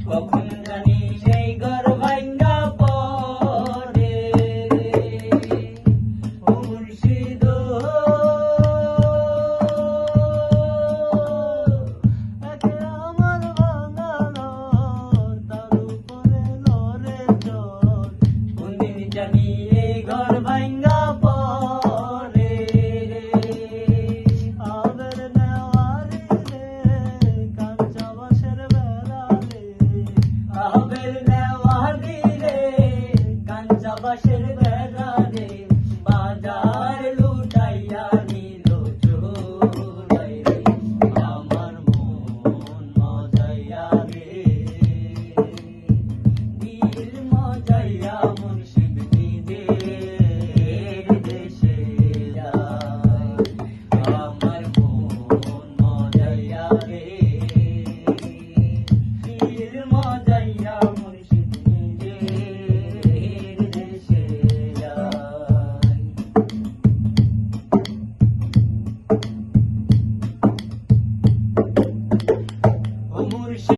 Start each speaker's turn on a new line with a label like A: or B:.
A: কখন জানি সেই ঘর ভাঙ্গা পড়ে ও মুর্শিদ একে আমার ভাঙানো তার উপরে নরে জোর কোনদিন জানি এই ঘর ভাঙ্গা পড়ে আবের নেওয়ারি রে কাঞ্চা বাসের বেড়া রে আবের